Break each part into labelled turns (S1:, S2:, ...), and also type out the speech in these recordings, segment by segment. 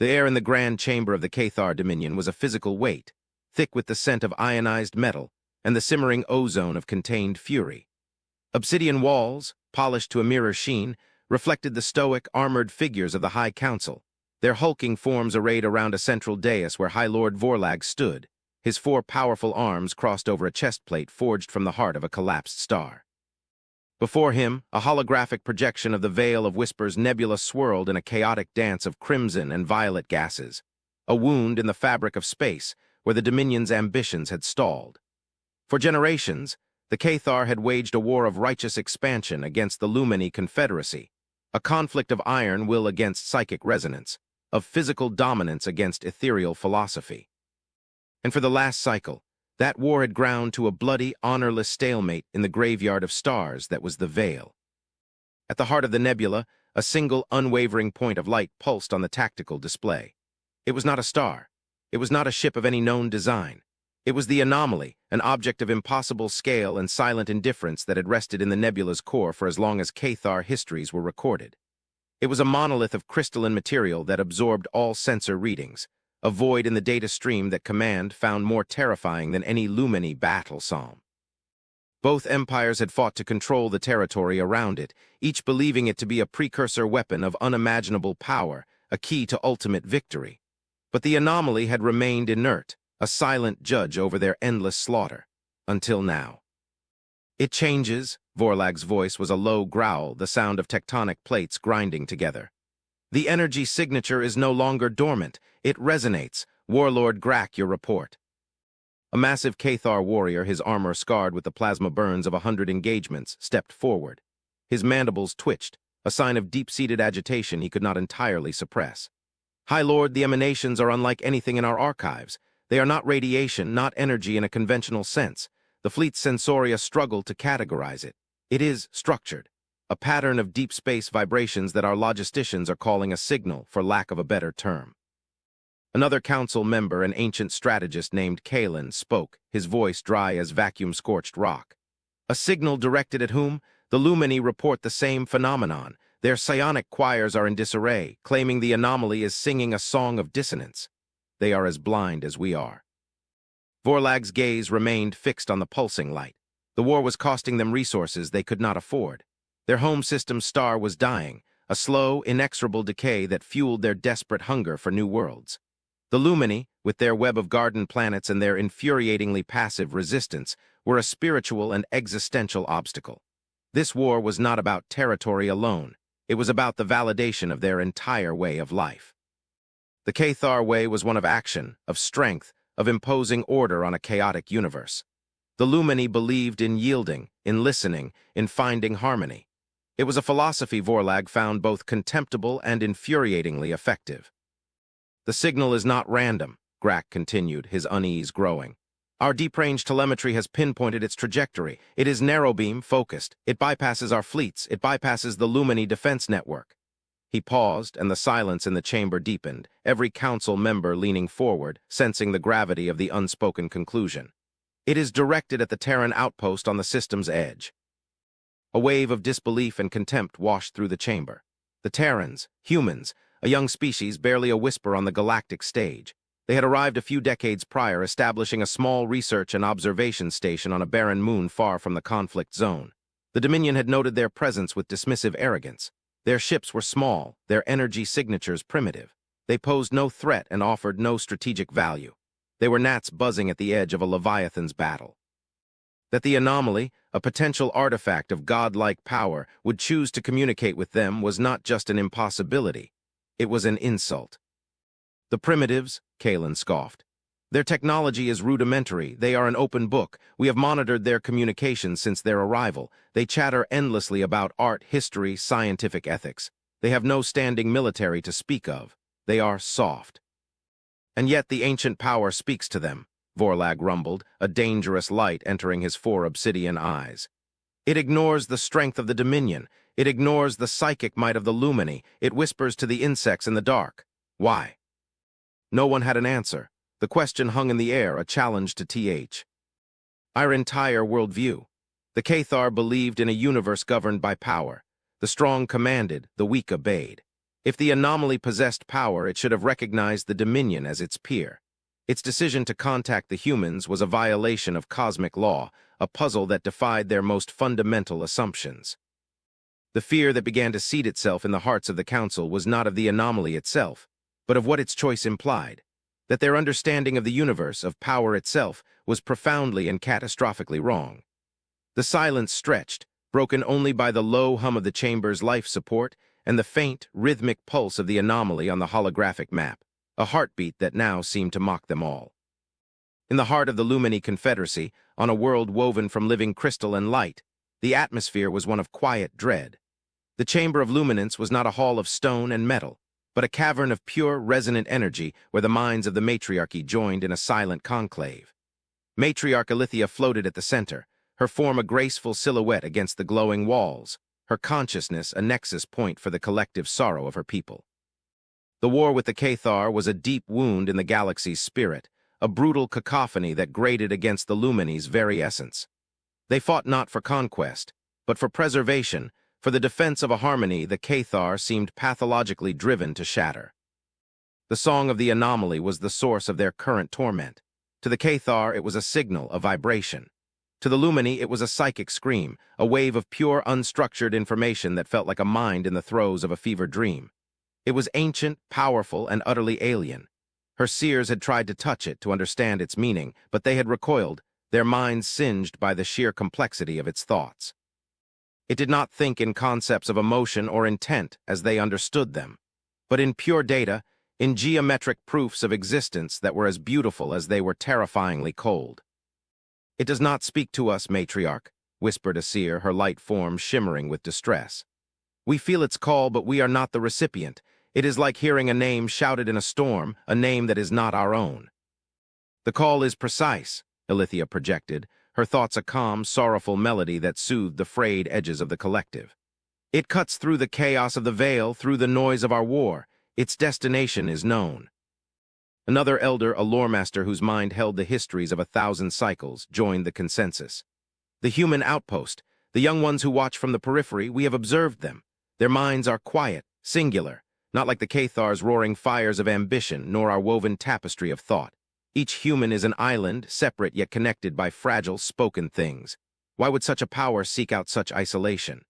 S1: The air in the grand chamber of the Cathar Dominion was a physical weight, thick with the scent of ionized metal and the simmering ozone of contained fury. Obsidian walls, polished to a mirror sheen, reflected the stoic, armored figures of the High Council, their hulking forms arrayed around a central dais where High Lord Vorlag stood, his four powerful arms crossed over a chest plate forged from the heart of a collapsed star. Before him, a holographic projection of the Veil of Whispers nebula swirled in a chaotic dance of crimson and violet gases, a wound in the fabric of space where the Dominion's ambitions had stalled. For generations, the Cathar had waged a war of righteous expansion against the Lumini Confederacy, a conflict of iron will against psychic resonance, of physical dominance against ethereal philosophy. And for the last cycle, that war had ground to a bloody, honorless stalemate in the graveyard of stars that was the Veil. At the heart of the nebula, a single, unwavering point of light pulsed on the tactical display. It was not a star. It was not a ship of any known design. It was the anomaly, an object of impossible scale and silent indifference that had rested in the nebula's core for as long as Cathar histories were recorded. It was a monolith of crystalline material that absorbed all sensor readings, a void in the data stream that Command found more terrifying than any Lumini battle psalm. Both empires had fought to control the territory around it, each believing it to be a precursor weapon of unimaginable power, a key to ultimate victory. But the anomaly had remained inert, a silent judge over their endless slaughter, until now. It changes, Vorlag's voice was a low growl, the sound of tectonic plates grinding together. The energy signature is no longer dormant. It resonates. Warlord Grak, your report. A massive Cathar warrior, his armor scarred with the plasma burns of 100 engagements, stepped forward. His mandibles twitched, a sign of deep-seated agitation he could not entirely suppress. High Lord, the emanations are unlike anything in our archives. They are not radiation, not energy in a conventional sense. The fleet's sensoria struggle to categorize it. It is structured. A pattern of deep space vibrations that our logisticians are calling a signal, for lack of a better term. Another council member, an ancient strategist named Kalen, spoke, his voice dry as vacuum-scorched rock. A signal directed at whom? The Lumini report the same phenomenon. Their psionic choirs are in disarray, claiming the anomaly is singing a song of dissonance. They are as blind as we are. Vorlag's gaze remained fixed on the pulsing light. The war was costing them resources they could not afford. Their home system's star was dying, a slow, inexorable decay that fueled their desperate hunger for new worlds. The Lumini, with their web of garden planets and their infuriatingly passive resistance, were a spiritual and existential obstacle. This war was not about territory alone. It was about the validation of their entire way of life. The Cathar way was one of action, of strength, of imposing order on a chaotic universe. The Lumini believed in yielding, in listening, in finding harmony. It was a philosophy Vorlag found both contemptible and infuriatingly effective. The signal is not random, Grak continued, his unease growing. Our deep-range telemetry has pinpointed its trajectory. It is narrow-beam focused. It bypasses our fleets. It bypasses the Lumini defense network. He paused, and the silence in the chamber deepened, every council member leaning forward, sensing the gravity of the unspoken conclusion. It is directed at the Terran outpost on the system's edge. A wave of disbelief and contempt washed through the chamber. The Terrans, humans, a young species barely a whisper on the galactic stage. They had arrived a few decades prior, establishing a small research and observation station on a barren moon far from the conflict zone. The Dominion had noted their presence with dismissive arrogance. Their ships were small, their energy signatures primitive. They posed no threat and offered no strategic value. They were gnats buzzing at the edge of a Leviathan's battle. That the anomaly, a potential artifact of godlike power, would choose to communicate with them was not just an impossibility. It was an insult. The primitives, Kalen scoffed. Their technology is rudimentary. They are an open book. We have monitored their communications since their arrival. They chatter endlessly about art, history, scientific ethics. They have no standing military to speak of. They are soft. And yet the ancient power speaks to them, Vorlag rumbled, a dangerous light entering his four obsidian eyes. It ignores the strength of the Dominion. It ignores the psychic might of the Lumini. It whispers to the insects in the dark. Why? No one had an answer. The question hung in the air, a challenge to TH. Our entire worldview. The Cathar believed in a universe governed by power. The strong commanded, the weak obeyed. If the anomaly possessed power, it should have recognized the Dominion as its peer. Its decision to contact the humans was a violation of cosmic law, a puzzle that defied their most fundamental assumptions. The fear that began to seed itself in the hearts of the Council was not of the anomaly itself, but of what its choice implied, that their understanding of the universe, of power itself, was profoundly and catastrophically wrong. The silence stretched, broken only by the low hum of the chamber's life support and the faint, rhythmic pulse of the anomaly on the holographic map, a heartbeat that now seemed to mock them all. In the heart of the Lumini Confederacy, on a world woven from living crystal and light, the atmosphere was one of quiet dread. The Chamber of Luminance was not a hall of stone and metal, but a cavern of pure, resonant energy where the minds of the matriarchy joined in a silent conclave. Matriarch Alithia floated at the center, her form a graceful silhouette against the glowing walls, her consciousness a nexus point for the collective sorrow of her people. The war with the Cathar was a deep wound in the galaxy's spirit, a brutal cacophony that grated against the Lumini's very essence. They fought not for conquest, but for preservation. For the defense of a harmony the Cathar seemed pathologically driven to shatter. The song of the anomaly was the source of their current torment. To the Cathar it was a signal, a vibration. To the Lumini it was a psychic scream, a wave of pure, unstructured information that felt like a mind in the throes of a fevered dream. It was ancient, powerful, and utterly alien. Her seers had tried to touch it, to understand its meaning, but they had recoiled, their minds singed by the sheer complexity of its thoughts. It did not think in concepts of emotion or intent as they understood them, but in pure data, in geometric proofs of existence that were as beautiful as they were terrifyingly cold. "It does not speak to us, matriarch," whispered a seer, her light form shimmering with distress. "We feel its call, but we are not the recipient. It is like hearing a name shouted in a storm, a name that is not our own." "The call is precise," Alithia projected, her thoughts a calm, sorrowful melody that soothed the frayed edges of the collective. "It cuts through the chaos of the veil, through the noise of our war. Its destination is known." Another elder, a loremaster whose mind held the histories of 1,000 cycles, joined the consensus. "The human outpost, the young ones who watch from the periphery, we have observed them. Their minds are quiet, singular, not like the Cathar's roaring fires of ambition, nor our woven tapestry of thought. Each human is an island, separate yet connected by fragile, spoken things. Why would such a power seek out such isolation?"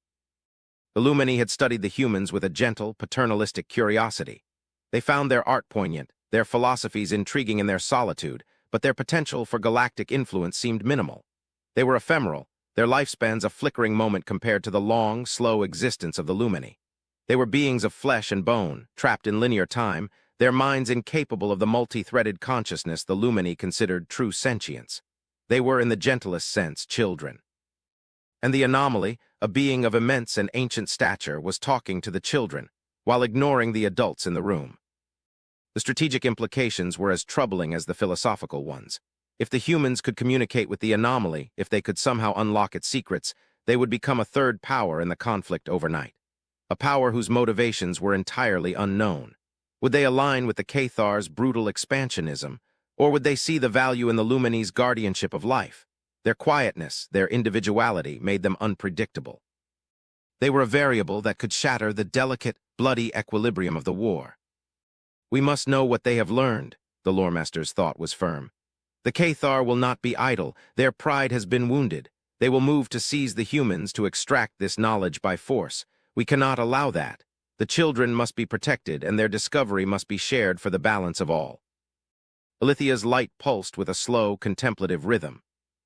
S1: The Lumini had studied the humans with a gentle, paternalistic curiosity. They found their art poignant, their philosophies intriguing in their solitude, but their potential for galactic influence seemed minimal. They were ephemeral, their lifespans a flickering moment compared to the long, slow existence of the Lumini. They were beings of flesh and bone, trapped in linear time, their minds incapable of the multi-threaded consciousness the Lumini considered true sentience. They were, in the gentlest sense, children. And the anomaly, a being of immense and ancient stature, was talking to the children, while ignoring the adults in the room. The strategic implications were as troubling as the philosophical ones. If the humans could communicate with the anomaly, if they could somehow unlock its secrets, they would become a third power in the conflict overnight. A power whose motivations were entirely unknown. Would they align with the Cathar's brutal expansionism, or would they see the value in the Lumini's guardianship of life? Their quietness, their individuality, made them unpredictable. They were a variable that could shatter the delicate, bloody equilibrium of the war. "We must know what they have learned," the loremaster's thought was firm. "The Cathar will not be idle. Their pride has been wounded. They will move to seize the humans, to extract this knowledge by force. We cannot allow that. The children must be protected, and their discovery must be shared for the balance of all." Alithia's light pulsed with a slow, contemplative rhythm.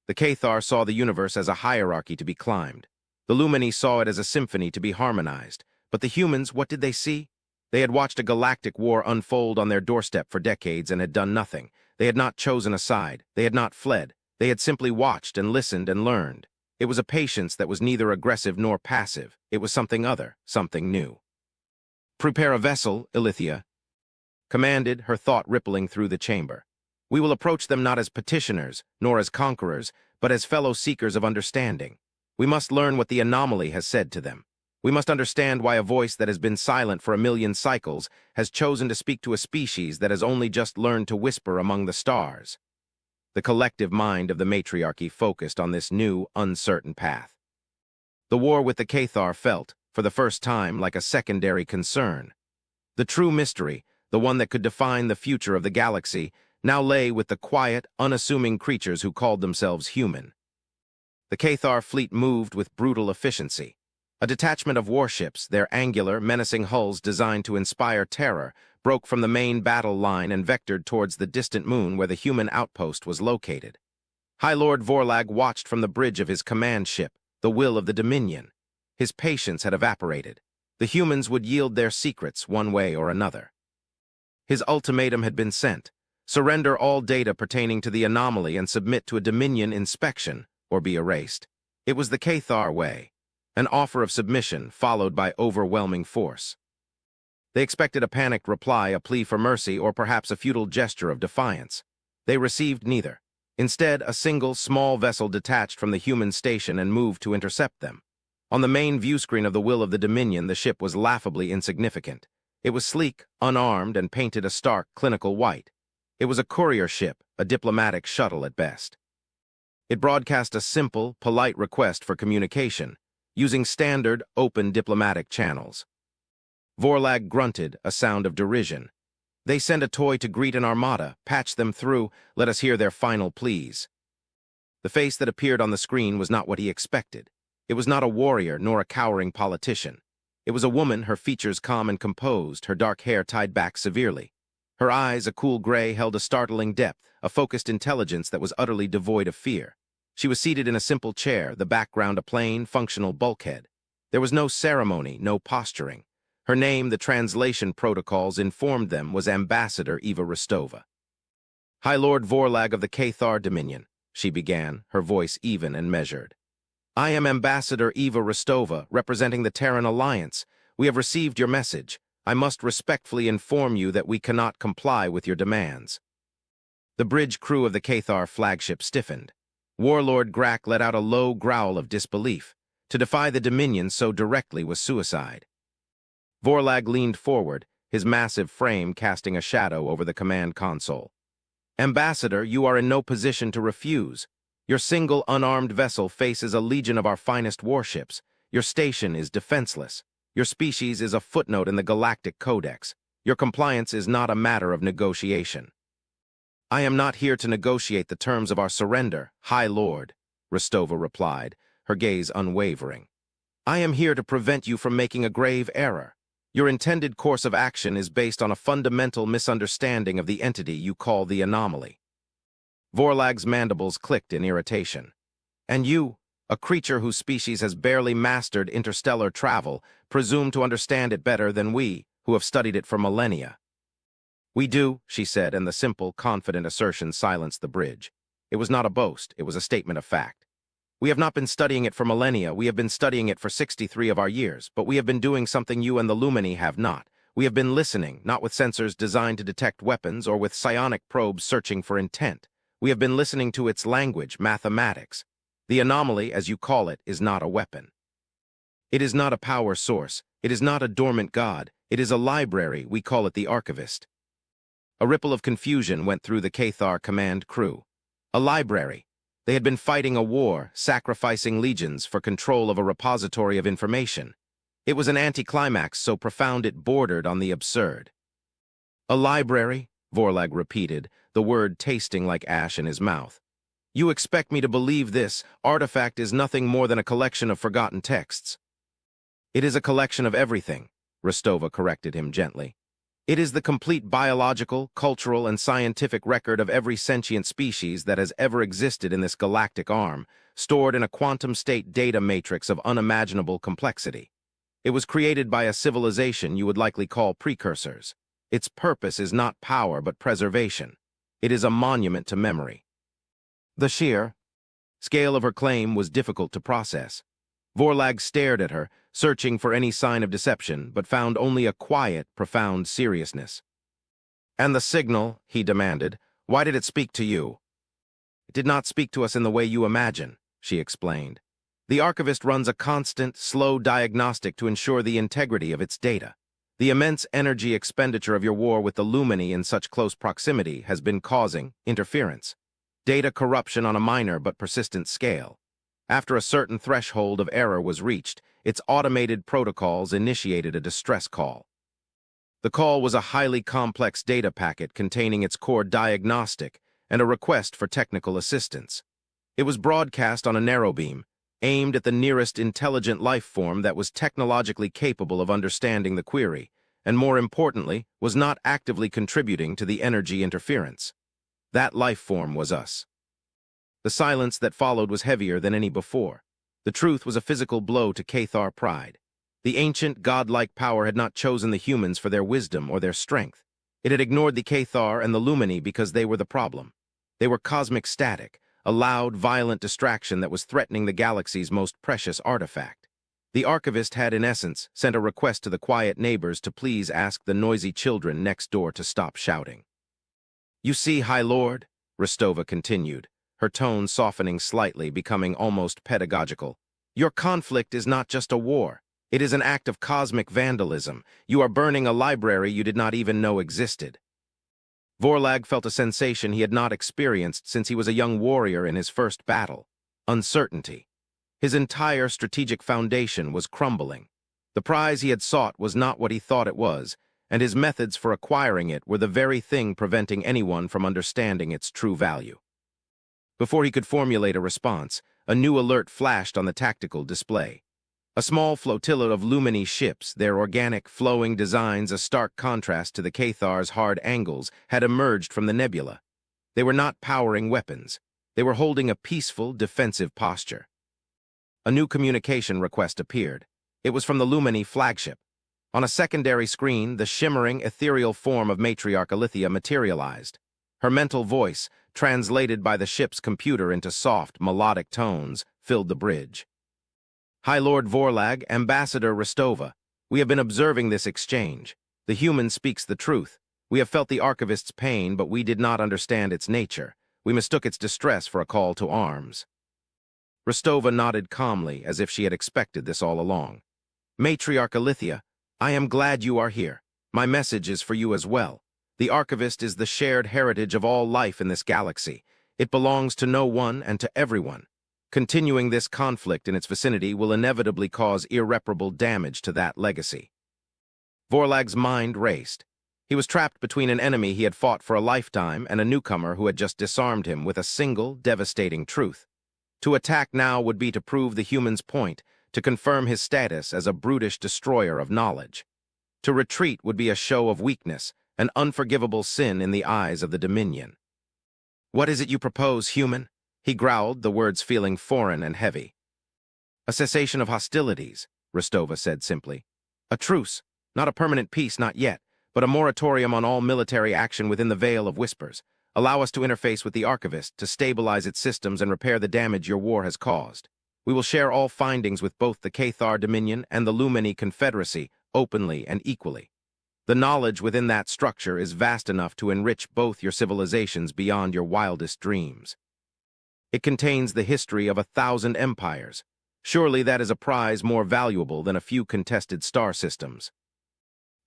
S1: The Cathar saw the universe as a hierarchy to be climbed. The Lumini saw it as a symphony to be harmonized. But the humans, what did they see? They had watched a galactic war unfold on their doorstep for decades and had done nothing. They had not chosen a side. They had not fled. They had simply watched and listened and learned. It was a patience that was neither aggressive nor passive. It was something other, something new. "Prepare a vessel," Alithia commanded, her thought rippling through the chamber. "We will approach them not as petitioners, nor as conquerors, but as fellow seekers of understanding. We must learn what the anomaly has said to them. We must understand why a voice that has been silent for 1,000,000 cycles has chosen to speak to a species that has only just learned to whisper among the stars." The collective mind of the matriarchy focused on this new, uncertain path. The war with the Cathar felt, for the first time, like a secondary concern. The true mystery, the one that could define the future of the galaxy, now lay with the quiet, unassuming creatures who called themselves human. The Cathar fleet moved with brutal efficiency. A detachment of warships, their angular, menacing hulls designed to inspire terror, broke from the main battle line and vectored towards the distant moon where the human outpost was located. High Lord Vorlag watched from the bridge of his command ship, the will of the Dominion. His patience had evaporated. The humans would yield their secrets one way or another. His ultimatum had been sent. Surrender all data pertaining to the anomaly and submit to a Dominion inspection, or be erased. It was the Cathar way. An offer of submission followed by overwhelming force. They expected a panicked reply, a plea for mercy, or perhaps a futile gesture of defiance. They received neither. Instead, a single, small vessel detached from the human station and moved to intercept them. On the main viewscreen of the will of the Dominion, the ship was laughably insignificant. It was sleek, unarmed, and painted a stark, clinical white. It was a courier ship, a diplomatic shuttle at best. It broadcast a simple, polite request for communication, using standard, open diplomatic channels. Vorlag grunted, a sound of derision. They send a toy to greet an armada, patch them through, let us hear their final pleas. The face that appeared on the screen was not what he expected. It was not a warrior nor a cowering politician. It was a woman, her features calm and composed, her dark hair tied back severely. Her eyes, a cool gray, held a startling depth, a focused intelligence that was utterly devoid of fear. She was seated in a simple chair, the background a plain, functional bulkhead. There was no ceremony, no posturing. Her name, the translation protocols informed them, was Ambassador Eva Rostova. High Lord Vorlag of the Cathar Dominion, she began, her voice even and measured. I am Ambassador Eva Rostova, representing the Terran Alliance. We have received your message. I must respectfully inform you that we cannot comply with your demands. The bridge crew of the Cathar flagship stiffened. Warlord Grak let out a low growl of disbelief. To defy the Dominion so directly was suicide. Vorlag leaned forward, his massive frame casting a shadow over the command console. Ambassador, you are in no position to refuse. Your single unarmed vessel faces a legion of our finest warships. Your station is defenseless. Your species is a footnote in the Galactic Codex. Your compliance is not a matter of negotiation. I am not here to negotiate the terms of our surrender, High Lord, Rostova replied, her gaze unwavering. I am here to prevent you from making a grave error. Your intended course of action is based on a fundamental misunderstanding of the entity you call the anomaly. Vorlag's mandibles clicked in irritation. And you, a creature whose species has barely mastered interstellar travel, presume to understand it better than we, who have studied it for millennia. We do, she said, and the simple, confident assertion silenced the bridge. It was not a boast, it was a statement of fact. We have not been studying it for millennia, we have been studying it for 63 of our years, but we have been doing something you and the Lumini have not. We have been listening, not with sensors designed to detect weapons or with psionic probes searching for intent. We have been listening to its language, mathematics. The anomaly, as you call it, is not a weapon. It is not a power source. It is not a dormant god. It is a library, we call it the Archivist. A ripple of confusion went through the Cathar command crew. A library. They had been fighting a war, sacrificing legions for control of a repository of information. It was an anticlimax so profound it bordered on the absurd. A library? Vorlag repeated, the word tasting like ash in his mouth. You expect me to believe this artifact is nothing more than a collection of forgotten texts? It is a collection of everything, Rostova corrected him gently. It is the complete biological, cultural, and scientific record of every sentient species that has ever existed in this galactic arm, stored in a quantum state data matrix of unimaginable complexity. It was created by a civilization you would likely call precursors. Its purpose is not power but preservation. It is a monument to memory. The sheer scale of her claim was difficult to process. Vorlag stared at her, searching for any sign of deception, but found only a quiet, profound seriousness. And the signal, he demanded, why did it speak to you? It did not speak to us in the way you imagine, she explained. The Archivist runs a constant, slow diagnostic to ensure the integrity of its data. The immense energy expenditure of your war with the Lumini in such close proximity has been causing interference. Data corruption on a minor but persistent scale. After a certain threshold of error was reached, its automated protocols initiated a distress call. The call was a highly complex data packet containing its core diagnostic and a request for technical assistance. It was broadcast on a narrowbeam, aimed at the nearest intelligent life form that was technologically capable of understanding the query, and more importantly, was not actively contributing to the energy interference. That life form was us. The silence that followed was heavier than any before. The truth was a physical blow to Cathar pride. The ancient, godlike power had not chosen the humans for their wisdom or their strength. It had ignored the Cathar and the Lumini because they were the problem. They were cosmic static, a loud, violent distraction that was threatening the galaxy's most precious artifact. The archivist had, in essence, sent a request to the quiet neighbors to please ask the noisy children next door to stop shouting. "You see, High Lord," Rostova continued, her tone softening slightly, becoming almost pedagogical, "your conflict is not just a war. It is an act of cosmic vandalism. You are burning a library you did not even know existed." Vorlag felt a sensation he had not experienced since he was a young warrior in his first battle: uncertainty. His entire strategic foundation was crumbling. The prize he had sought was not what he thought it was, and his methods for acquiring it were the very thing preventing anyone from understanding its true value. Before he could formulate a response, a new alert flashed on the tactical display. A small flotilla of Lumini ships, their organic, flowing designs a stark contrast to the Cathar's hard angles, had emerged from the nebula. They were not powering weapons. They were holding a peaceful, defensive posture. A new communication request appeared. It was from the Lumini flagship. On a secondary screen, the shimmering, ethereal form of Matriarch Alithia materialized. Her mental voice, translated by the ship's computer into soft, melodic tones, filled the bridge. "High Lord Vorlag, Ambassador Rostova, we have been observing this exchange. The human speaks the truth. We have felt the archivist's pain, but we did not understand its nature. We mistook its distress for a call to arms." Rostova nodded calmly, as if she had expected this all along. "Matriarch Alithia, I am glad you are here. My message is for you as well. The archivist is the shared heritage of all life in this galaxy. It belongs to no one and to everyone. Continuing this conflict in its vicinity will inevitably cause irreparable damage to that legacy." Vorlag's mind raced. He was trapped between an enemy he had fought for a lifetime and a newcomer who had just disarmed him with a single, devastating truth. To attack now would be to prove the human's point, to confirm his status as a brutish destroyer of knowledge. To retreat would be a show of weakness, an unforgivable sin in the eyes of the Dominion. "What is it you propose, human?" he growled, the words feeling foreign and heavy. "A cessation of hostilities," Rostova said simply. "A truce, not a permanent peace, not yet, but a moratorium on all military action within the Veil of Whispers. Allow us to interface with the Archivist, to stabilize its systems and repair the damage your war has caused. We will share all findings with both the Cathar Dominion and the Lumini Confederacy, openly and equally. The knowledge within that structure is vast enough to enrich both your civilizations beyond your wildest dreams. It contains the history of 1,000 empires. Surely that is a prize more valuable than a few contested star systems."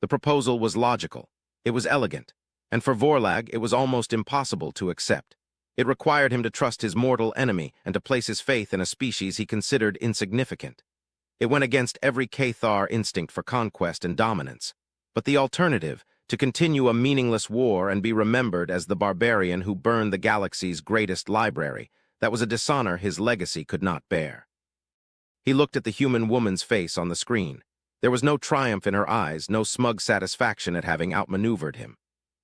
S1: The proposal was logical. It was elegant. And for Vorlag, it was almost impossible to accept. It required him to trust his mortal enemy and to place his faith in a species he considered insignificant. It went against every Cathar instinct for conquest and dominance. But the alternative, to continue a meaningless war and be remembered as the barbarian who burned the galaxy's greatest library, that was a dishonor his legacy could not bear. He looked at the human woman's face on the screen. There was no triumph in her eyes, no smug satisfaction at having outmaneuvered him.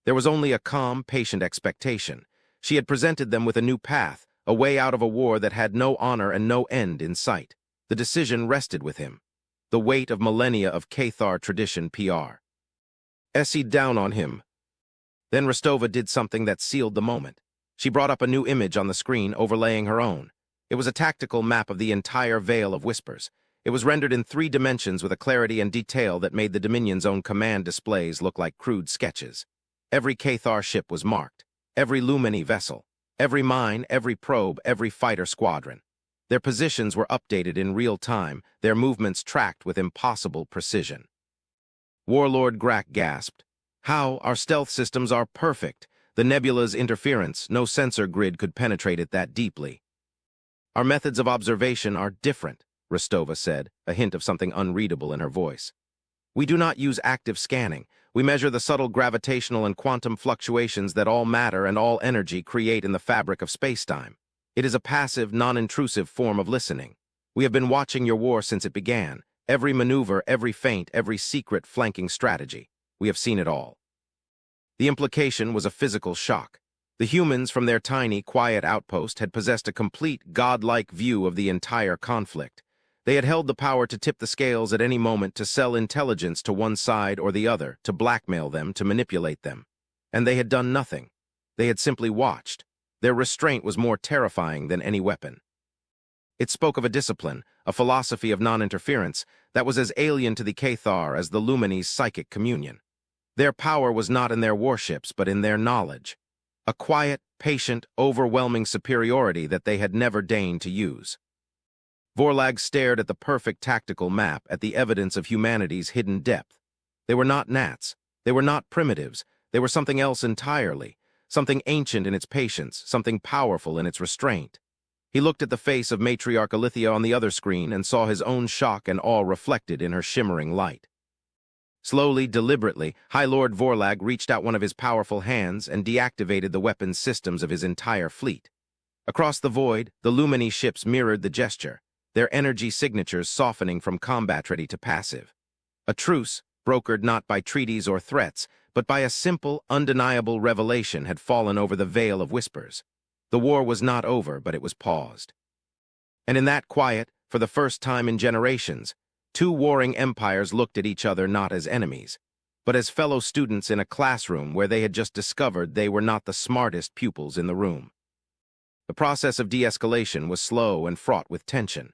S1: There was only a calm, patient expectation. She had presented them with a new path, a way out of a war that had no honor and no end in sight. The decision rested with him. The weight of millennia of Cathar tradition PR. Essayed down on him. Then Rostova did something that sealed the moment. She brought up a new image on the screen, overlaying her own. It was a tactical map of the entire Veil of Whispers. It was rendered in 3 dimensions with a clarity and detail that made the Dominion's own command displays look like crude sketches. Every Cathar ship was marked. Every Lumini vessel. Every mine, every probe, every fighter squadron. Their positions were updated in real time, their movements tracked with impossible precision. Warlord Grak gasped. "How? Our stealth systems are perfect. The nebula's interference, no sensor grid could penetrate it that deeply." "Our methods of observation are different," Rostova said, a hint of something unreadable in her voice. "We do not use active scanning. we measure the subtle gravitational and quantum fluctuations that all matter and all energy create in the fabric of spacetime. It is a passive, non-intrusive form of listening. We have been watching your war since it began. Every maneuver, every feint, every secret flanking strategy. We have seen it all. The implication was a physical shock. The humans from their tiny, quiet outpost had possessed a complete, godlike view of the entire conflict. They had held the power to tip the scales at any moment, to sell intelligence to one side or the other, to blackmail them, to manipulate them. And they had done nothing. They had simply watched. Their restraint was more terrifying than any weapon. It spoke of a discipline, a philosophy of non-interference, that was as alien to the Cathar as the Lumini's psychic communion. Their power was not in their warships, but in their knowledge. A quiet, patient, overwhelming superiority that they had never deigned to use. Vorlag stared at the perfect tactical map, at the evidence of humanity's hidden depth. They were not gnats. They were not primitives. They were something else entirely, something ancient in its patience, something powerful in its restraint. He looked at the face of matriarch Alithia on the other screen and saw his own shock and awe reflected in her shimmering light. Slowly, deliberately, High Lord Vorlag reached out one of his powerful hands and deactivated the weapons systems of his entire fleet. Across the void, the Lumini ships mirrored the gesture, their energy signatures softening from combat-ready to passive. A truce, brokered not by treaties or threats, but by a simple, undeniable revelation, had fallen over the veil of whispers. The war was not over, but it was paused. And in that quiet, for the first time in generations, two warring empires looked at each other not as enemies, but as fellow students in a classroom where they had just discovered they were not the smartest pupils in the room. The process of de-escalation was slow and fraught with tension.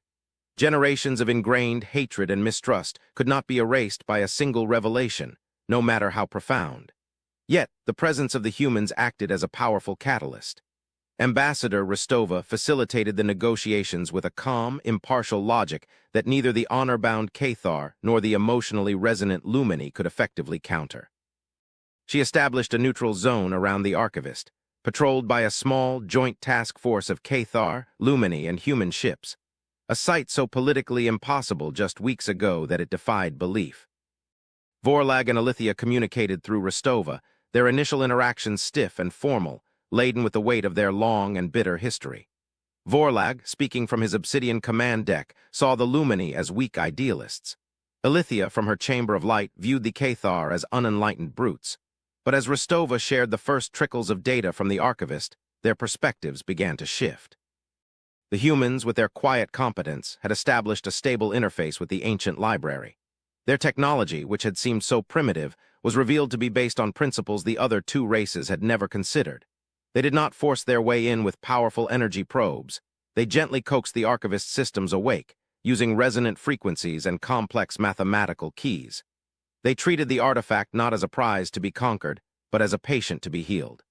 S1: Generations of ingrained hatred and mistrust could not be erased by a single revelation, no matter how profound. Yet, the presence of the humans acted as a powerful catalyst. Ambassador Rostova facilitated the negotiations with a calm, impartial logic that neither the honor-bound Cathar nor the emotionally resonant Lumini could effectively counter. She established a neutral zone around the Archivist, patrolled by a small, joint task force of Cathar, Lumini, and human ships, a sight so politically impossible just weeks ago that it defied belief. Vorlag and Alithia communicated through Rostova, their initial interactions stiff and formal, laden with the weight of their long and bitter history. Vorlag, speaking from his obsidian command deck, saw the Lumini as weak idealists. Alithia, from her chamber of light, viewed the Cathar as unenlightened brutes. But as Rostova shared the first trickles of data from the Archivist, their perspectives began to shift. The humans, with their quiet competence, had established a stable interface with the ancient library. Their technology, which had seemed so primitive, was revealed to be based on principles the other two races had never considered. They did not force their way in with powerful energy probes. They gently coaxed the Archivist systems awake, using resonant frequencies and complex mathematical keys. They treated the artifact not as a prize to be conquered, but as a patient to be healed.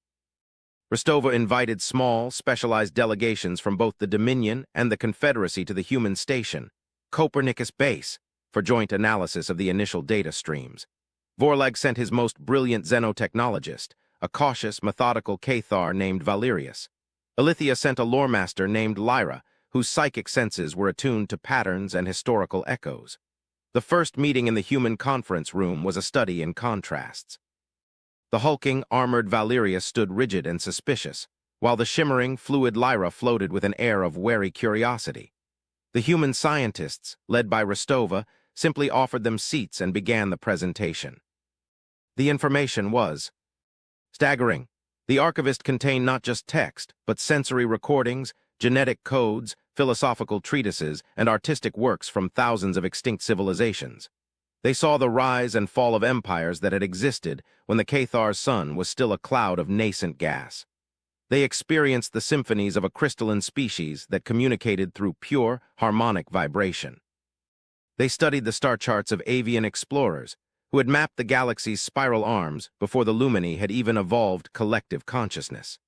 S1: Rostova invited small, specialized delegations from both the Dominion and the Confederacy to the human station, Copernicus Base, for joint analysis of the initial data streams. Vorlag sent his most brilliant xenotechnologist, a cautious, methodical Cathar named Valerius. Alithia sent a loremaster named Lyra, whose psychic senses were attuned to patterns and historical echoes. The first meeting in the human conference room was a study in contrasts. The hulking, armored Valerius stood rigid and suspicious, while the shimmering, fluid Lyra floated with an air of wary curiosity. The human scientists, led by Rostova, simply offered them seats and began the presentation. The information was staggering. The Archivist contained not just text, but sensory recordings, genetic codes, philosophical treatises, and artistic works from thousands of extinct civilizations. They saw the rise and fall of empires that had existed when the Cathar's sun was still a cloud of nascent gas. They experienced the symphonies of a crystalline species that communicated through pure, harmonic vibration. They studied the star charts of avian explorers, who had mapped the galaxy's spiral arms before the Lumini had even evolved collective consciousness.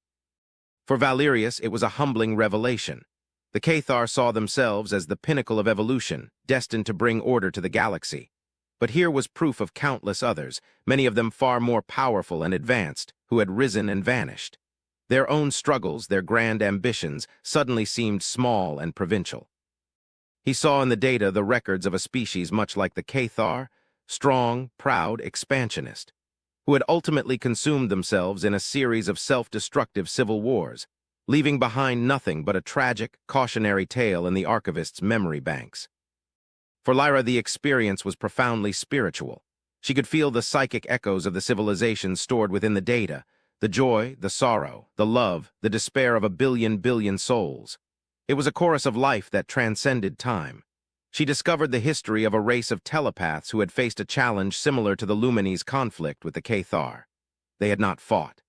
S1: For Valerius, it was a humbling revelation. The Cathar saw themselves as the pinnacle of evolution, destined to bring order to the galaxy. But here was proof of countless others, many of them far more powerful and advanced, who had risen and vanished. Their own struggles, their grand ambitions, suddenly seemed small and provincial. He saw in the data the records of a species much like the Cathar, strong, proud, expansionist. who had ultimately consumed themselves in a series of self-destructive civil wars, leaving behind nothing but a tragic, cautionary tale in the archivist's memory banks. For Lyra, the experience was profoundly spiritual. She could feel the psychic echoes of the civilization stored within the data, the joy, the sorrow, the love, the despair of a billion souls. It was a chorus of life that transcended time. She discovered the history of a race of telepaths who had faced a challenge similar to the Lumines' conflict with the Cathar. They had not fought.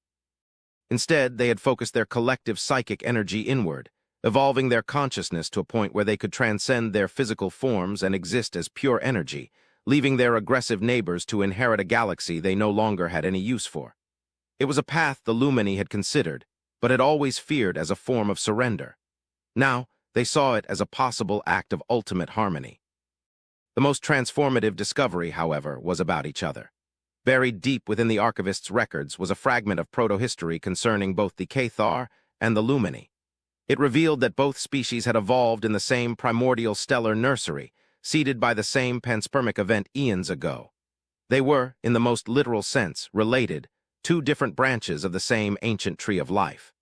S1: Instead, they had focused their collective psychic energy inward, evolving their consciousness to a point where they could transcend their physical forms and exist as pure energy, leaving their aggressive neighbors to inherit a galaxy they no longer had any use for. It was a path the Lumini had considered, but had always feared as a form of surrender. Now, they saw it as a possible act of ultimate harmony. The most transformative discovery, however, was about each other. Buried deep within the archivist's records was a fragment of proto-history concerning both the Cathar and the Lumini. It revealed that both species had evolved in the same primordial stellar nursery, seeded by the same panspermic event eons ago. They were, in the most literal sense, related, two different branches of the same ancient tree of life.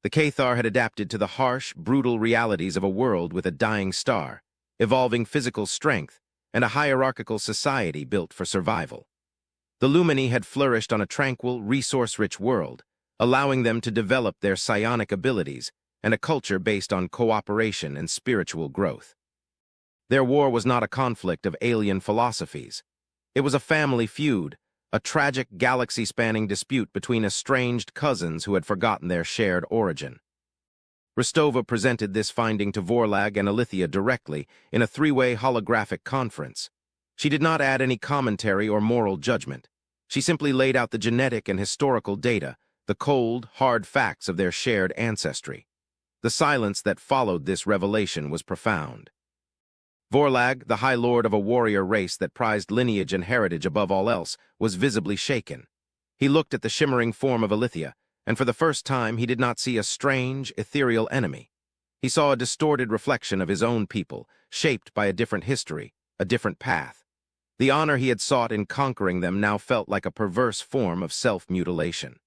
S1: The Cathar had adapted to the harsh, brutal realities of a world with a dying star, evolving physical strength and a hierarchical society built for survival. The Lumini had flourished on a tranquil, resource-rich world, allowing them to develop their psionic abilities and a culture based on cooperation and spiritual growth. Their war was not a conflict of alien philosophies. It was a family feud, a tragic galaxy-spanning dispute between estranged cousins who had forgotten their shared origin. Rostova presented this finding to Vorlag and Alithia directly in a three-way holographic conference. She did not add any commentary or moral judgment. She simply laid out the genetic and historical data, the cold, hard facts of their shared ancestry. The silence that followed this revelation was profound. Vorlag, the High Lord of a warrior race that prized lineage and heritage above all else, was visibly shaken. He looked at the shimmering form of Alithia, and for the first time he did not see a strange, ethereal enemy. He saw a distorted reflection of his own people, shaped by a different history, a different path. The honor he had sought in conquering them now felt like a perverse form of self-mutilation.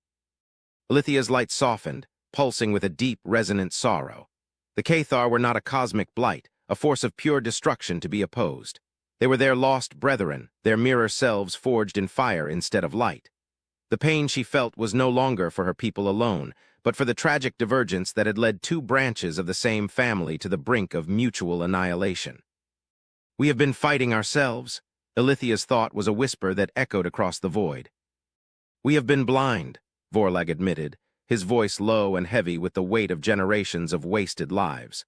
S1: Alithia's light softened, pulsing with a deep, resonant sorrow. The Cathar were not a cosmic blight, a force of pure destruction to be opposed. They were their lost brethren, their mirror selves forged in fire instead of light. The pain she felt was no longer for her people alone, but for the tragic divergence that had led two branches of the same family to the brink of mutual annihilation. "We have been fighting ourselves," Alithia's thought was a whisper that echoed across the void. "We have been blind," Vorlag admitted, his voice low and heavy with the weight of generations of wasted lives.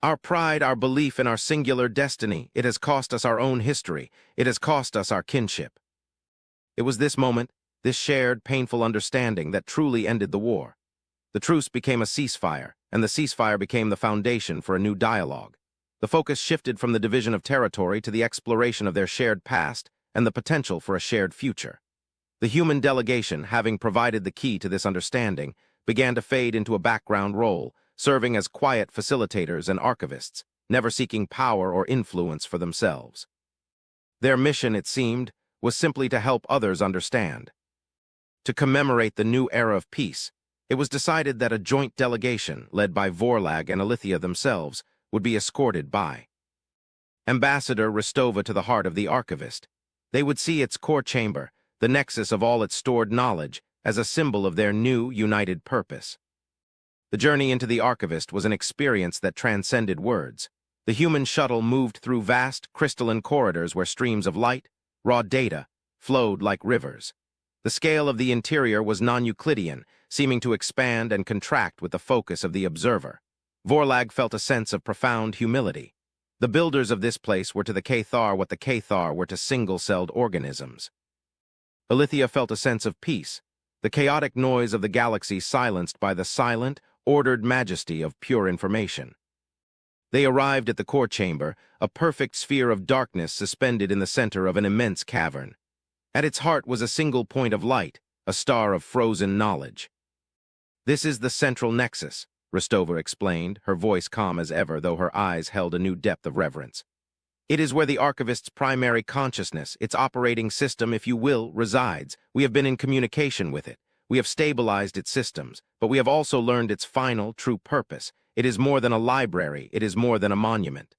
S1: "Our pride, our belief in our singular destiny, it has cost us our own history, it has cost us our kinship." It was this moment, this shared, painful understanding that truly ended the war. The truce became a ceasefire, and the ceasefire became the foundation for a new dialogue. The focus shifted from the division of territory to the exploration of their shared past and the potential for a shared future. The human delegation, having provided the key to this understanding, began to fade into a background role, serving as quiet facilitators and archivists, never seeking power or influence for themselves. Their mission, it seemed, was simply to help others understand. To commemorate the new era of peace, it was decided that a joint delegation, led by Vorlag and Alithia themselves, would be escorted by Ambassador Rostova to the heart of the archivist. They would see its core chamber, the nexus of all its stored knowledge, as a symbol of their new, united purpose. The journey into the archivist was an experience that transcended words. The human shuttle moved through vast, crystalline corridors where streams of light, raw data, flowed like rivers. The scale of the interior was non-Euclidean, seeming to expand and contract with the focus of the observer. Vorlag felt a sense of profound humility. The builders of this place were to the Cathar what the Cathar were to single-celled organisms. Alithia felt a sense of peace, the chaotic noise of the galaxy silenced by the silent, ordered majesty of pure information. They arrived at the core chamber, a perfect sphere of darkness suspended in the center of an immense cavern. At its heart was a single point of light, a star of frozen knowledge. "This is the central nexus," Rostova explained, her voice calm as ever, though her eyes held a new depth of reverence. It is where the archivist's primary consciousness, its operating system, if you will, resides. We have been in communication with it. We have stabilized its systems, but we have also learned its final, true purpose. It is more than a library. It is more than a monument.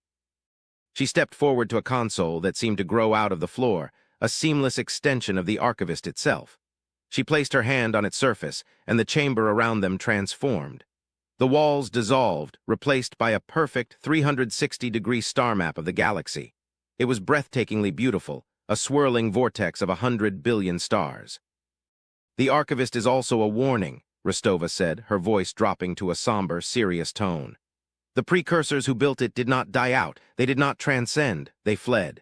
S1: She stepped forward to a console that seemed to grow out of the floor, a seamless extension of the archivist itself. She placed her hand on its surface, and the chamber around them transformed. The walls dissolved, replaced by a perfect 360-degree star map of the galaxy. It was breathtakingly beautiful, a swirling vortex of 100 billion stars. "The archivist is also a warning," Rostova said, her voice dropping to a somber, serious tone. "The precursors who built it did not die out. They did not transcend. They fled."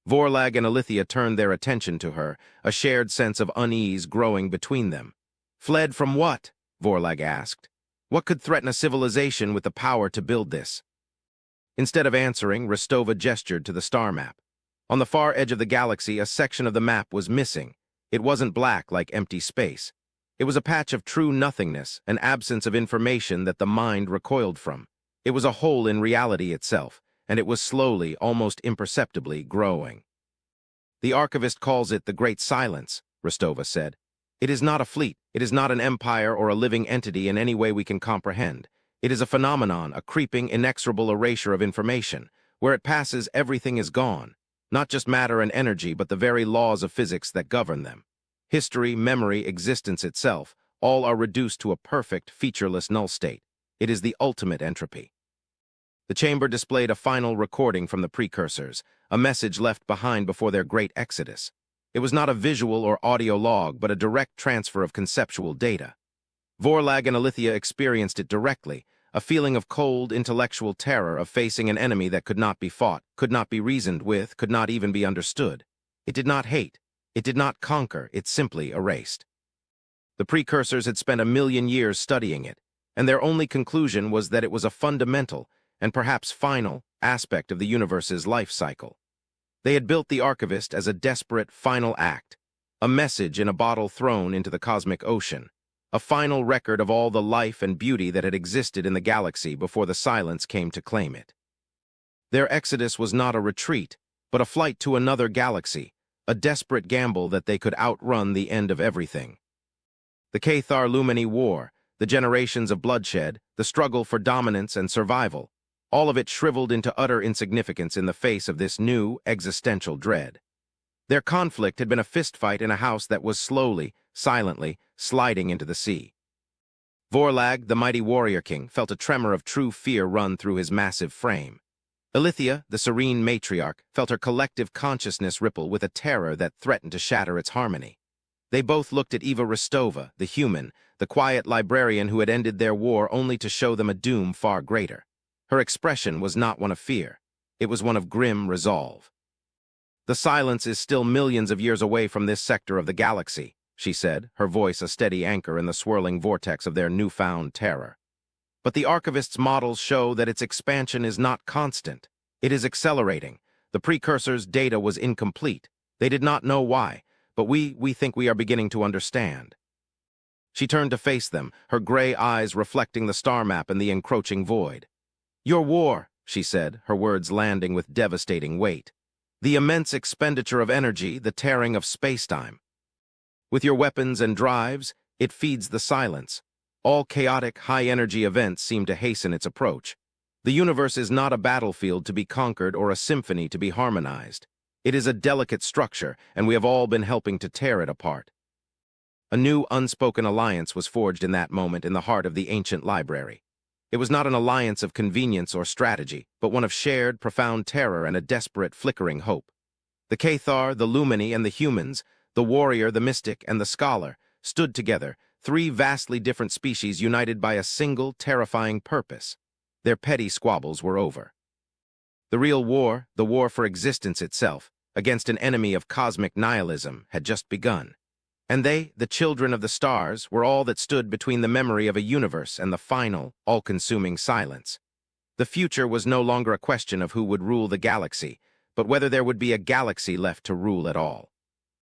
S1: Vorlag and Alithia turned their attention to her, a shared sense of unease growing between them. "Fled from what?" Vorlag asked. "What could threaten a civilization with the power to build this?" Instead of answering, Rostova gestured to the star map. On the far edge of the galaxy, a section of the map was missing. It wasn't black like empty space. It was a patch of true nothingness, an absence of information that the mind recoiled from. It was a hole in reality itself, and it was slowly, almost imperceptibly, growing. "The archivist calls it the Great Silence," Rostova said. "It is not a fleet, it is not an empire or a living entity in any way we can comprehend. It is a phenomenon, a creeping, inexorable erasure of information. Where it passes, everything is gone. Not just matter and energy, but the very laws of physics that govern them. History, memory, existence itself, all are reduced to a perfect, featureless null state. It is the ultimate entropy." The chamber displayed a final recording from the precursors, a message left behind before their great exodus. It was not a visual or audio log, but a direct transfer of conceptual data. Vorlag and Alithia experienced it directly, a feeling of cold, intellectual terror of facing an enemy that could not be fought, could not be reasoned with, could not even be understood. It did not hate. It did not conquer. It simply erased. The precursors had spent 1,000,000 years studying it, and their only conclusion was that it was a fundamental, and perhaps final, aspect of the universe's life cycle. They had built the archivist as a desperate final act, a message in a bottle thrown into the cosmic ocean, a final record of all the life and beauty that had existed in the galaxy before the silence came to claim it. Their exodus was not a retreat, but a flight to another galaxy, a desperate gamble that they could outrun the end of everything. The Cathar Lumini War, the generations of bloodshed, the struggle for dominance and survival, all of it shriveled into utter insignificance in the face of this new, existential dread. Their conflict had been a fistfight in a house that was slowly, silently, sliding into the sea. Vorlag, the mighty warrior king, felt a tremor of true fear run through his massive frame. Alithia, the serene matriarch, felt her collective consciousness ripple with a terror that threatened to shatter its harmony. They both looked at Eva Rostova, the human, the quiet librarian who had ended their war only to show them a doom far greater. Her expression was not one of fear. It was one of grim resolve. "The silence is still millions of years away from this sector of the galaxy," she said, her voice a steady anchor in the swirling vortex of their newfound terror. "But the archivist's models show that its expansion is not constant. It is accelerating. The precursors' data was incomplete. They did not know why, but we think we are beginning to understand." She turned to face them, her gray eyes reflecting the star map and the encroaching void. "Your war," she said, her words landing with devastating weight. "The immense expenditure of energy, the tearing of spacetime. With your weapons and drives, it feeds the silence. All chaotic, high-energy events seem to hasten its approach. The universe is not a battlefield to be conquered or a symphony to be harmonized. It is a delicate structure, and we have all been helping to tear it apart." A new, unspoken alliance was forged in that moment in the heart of the ancient library. It was not an alliance of convenience or strategy, but one of shared, profound terror and a desperate, flickering hope. The Cathar, the Lumini, and the humans, the warrior, the mystic, and the scholar, stood together, three vastly different species united by a single, terrifying purpose. Their petty squabbles were over. The real war, the war for existence itself, against an enemy of cosmic nihilism, had just begun. And they, the children of the stars, were all that stood between the memory of a universe and the final, all-consuming silence. The future was no longer a question of who would rule the galaxy, but whether there would be a galaxy left to rule at all.